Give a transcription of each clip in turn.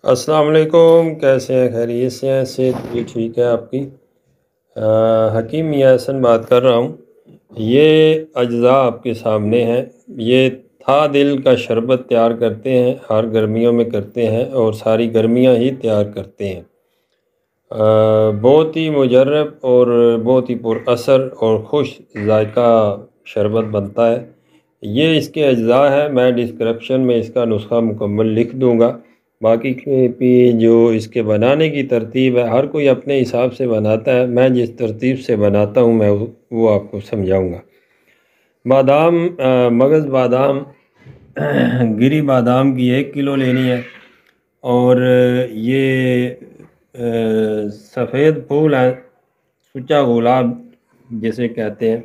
अस्सलाम वालेकुम। कैसे हैं? खैरियत से हैं? सेहत भी ठीक है आपकी? हकीम मियां हसन बात कर रहा हूँ। ये अज्ज़ा आपके सामने हैं। ये था दिल का शरबत तैयार करते हैं, हर गर्मियों में करते हैं और सारी गर्मियाँ ही तैयार करते हैं। बहुत ही मुजर्रब और बहुत ही पुरअसर और खुश जायका शरबत बनता है। ये इसके अज्ज़ा है। मैं डिस्क्रिप्शन में इसका नुस्खा मुकम्मल लिख दूँगा। बाकी के भी जो इसके बनाने की तरतीब है, हर कोई अपने हिसाब से बनाता है। मैं जिस तरतीब से बनाता हूँ मैं वो आपको समझाऊँगा। बादाम, मगज़ बादाम गिरी बादाम की 1 किलो लेनी है। और ये सफ़ेद फूल है, सुच्चा गुलाब जिसे कहते हैं।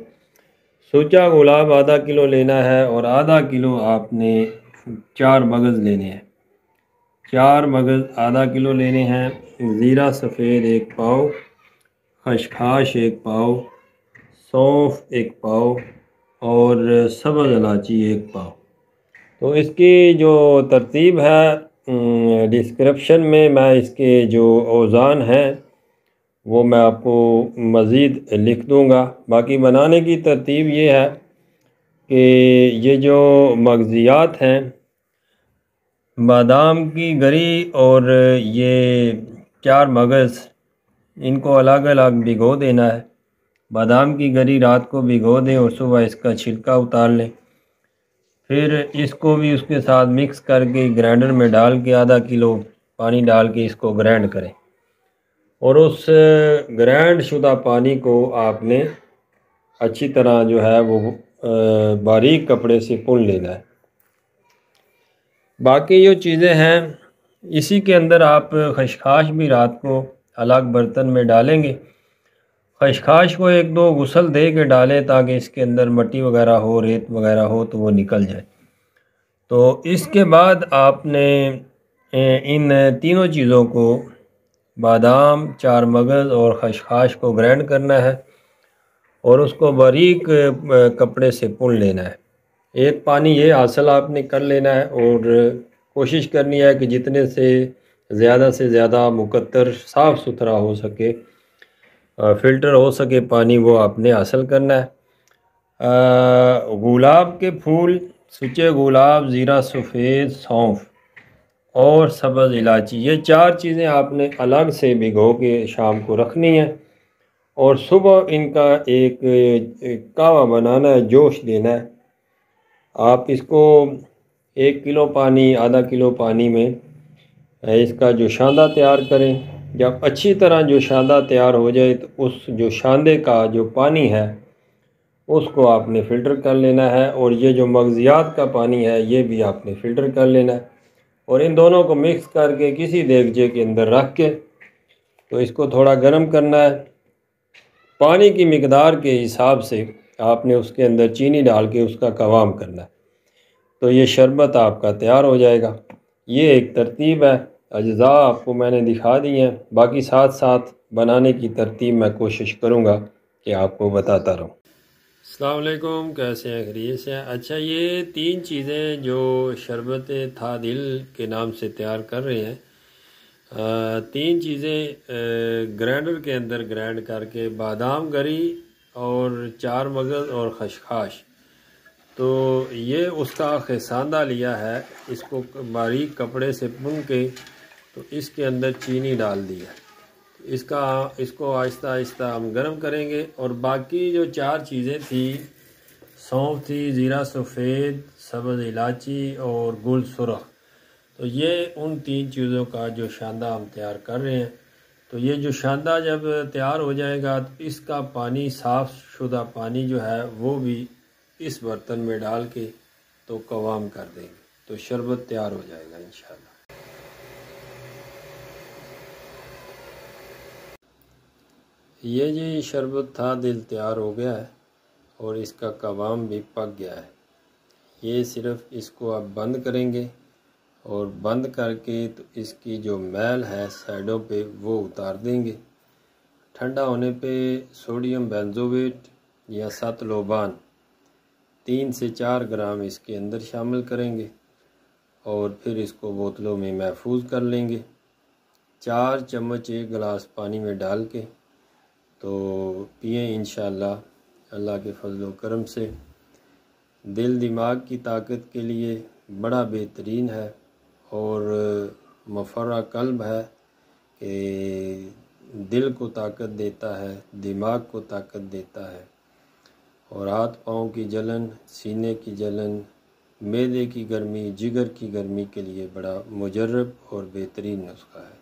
सूचा गुलाब आधा किलो लेना है और आधा किलो आपने 4 मगज़ लेने हैं। 4 मगज़ आधा किलो लेने हैं। ज़ीरा सफ़ेद 1 पाव, खसखस 1 पाव, सौंफ 1 पाव और सब्ज़ इलायची 1 पाव। तो इसकी जो तरतीब है डिस्क्रिप्शन में मैं इसके जो औज़ान हैं वो मैं आपको मज़ीद लिख दूँगा। बाकी बनाने की तरतीब ये है कि ये जो मगज़ियात हैं, बादाम की गरी और ये 4 मगज़, इनको अलग अलग भिगो देना है। बादाम की गरी रात को भिगो दें और सुबह इसका छिलका उतार लें। फिर इसको भी उसके साथ मिक्स करके ग्राइंडर में डाल के आधा किलो पानी डाल के इसको ग्राइंड करें और उस ग्राइंड शुदा पानी को आपने अच्छी तरह जो है वो बारीक कपड़े से पुन लेना है। बाकी जो चीज़ें हैं इसी के अंदर आप खसखस भी रात को अलग बर्तन में डालेंगे। खसखस को 1-2 गुसल दे के डालें ताकि इसके अंदर मिट्टी वगैरह हो, रेत वगैरह हो तो वो निकल जाए। तो इसके बाद आपने इन तीनों चीज़ों को, बादाम, 4 मगज़ और खसखस को ग्राइंड करना है और उसको बारीक कपड़े से पुन लेना है। एक पानी ये हासिल आपने कर लेना है और कोशिश करनी है कि जितने से ज़्यादा मुकद्दर साफ़ सुथरा हो सके, फ़िल्टर हो सके पानी, वो आपने हासिल करना है। गुलाब के फूल, सूचे गुलाब, ज़ीरा सफ़ेद, सौंफ और सब्ज़ इलायची, ये 4 चीज़ें आपने अलग से भिगो के शाम को रखनी है और सुबह इनका एक कावा बनाना है, जोश देना है। आप इसको 1 किलो पानी, आधा किलो पानी में इसका जो शांदा तैयार करें। जब अच्छी तरह जो शांदा तैयार हो जाए तो उस जो शांदे का जो पानी है उसको आपने फ़िल्टर कर लेना है और ये जो मगज़ियात का पानी है ये भी आपने फ़िल्टर कर लेना है और इन दोनों को मिक्स करके किसी देगचे के अंदर रख के तो इसको थोड़ा गर्म करना है। पानी की मिकदार के हिसाब से आपने उसके अंदर चीनी डाल के उसका कवाम करना है। तो ये शरबत आपका तैयार हो जाएगा। ये एक तरतीब है। अज्ज़ा आपको मैंने दिखा दी हैं। बाकी साथ साथ बनाने की तरतीब मैं कोशिश करूँगा कि आपको बताता रहूँ। अस्सलाम वालेकुम, कैसे हैं? खैरियत से हैं? अच्छा, ये 3 चीज़ें जो शरबत था दिल के नाम से तैयार कर रहे हैं, 3 चीज़ें ग्राइंडर के अंदर ग्राइंड करके, बादाम गरी और 4 मगज़ और खसखस, तो ये उसका खसांदा लिया है। इसको बारीक कपड़े से पुन के तो इसके अंदर चीनी डाल दी है। इसको आहिस्ता आहिस्ता हम गर्म करेंगे और बाकी जो 4 चीज़ें थी, सौंफ थी, ज़ीरा सफ़ेद, सब्ज़ इलायची और गुल सुरख, तो ये उन 3 चीज़ों का जो शांदा हम तैयार कर रहे हैं। तो ये जो शांदा जब तैयार हो जाएगा तो इसका पानी, साफ़ शुदा पानी जो है वो भी इस बर्तन में डाल के तो कवाम कर देंगे तो शरबत तैयार हो जाएगा इंशाल्लाह। ये जी शरबत था दिल तैयार हो गया है और इसका कवाम भी पक गया है। ये सिर्फ़ इसको आप बंद करेंगे और बंद करके तो इसकी जो मैल है साइडों पे वो उतार देंगे। ठंडा होने पे सोडियम बेंजोएट या सतलोबान 3 से 4 ग्राम इसके अंदर शामिल करेंगे और फिर इसको बोतलों में महफूज कर लेंगे। 4 चम्मच 1 गिलास पानी में डाल के तो पिएं इंशाअल्लाह। अल्लाह के फजल व करम से दिल दिमाग की ताकत के लिए बड़ा बेहतरीन है और मफर्रा कल्ब है कि दिल को ताकत देता है, दिमाग को ताकत देता है और हाथ पाँव की जलन, सीने की जलन, मैदे की गर्मी, जिगर की गर्मी के लिए बड़ा मुजर्रब और बेहतरीन नुस्खा है।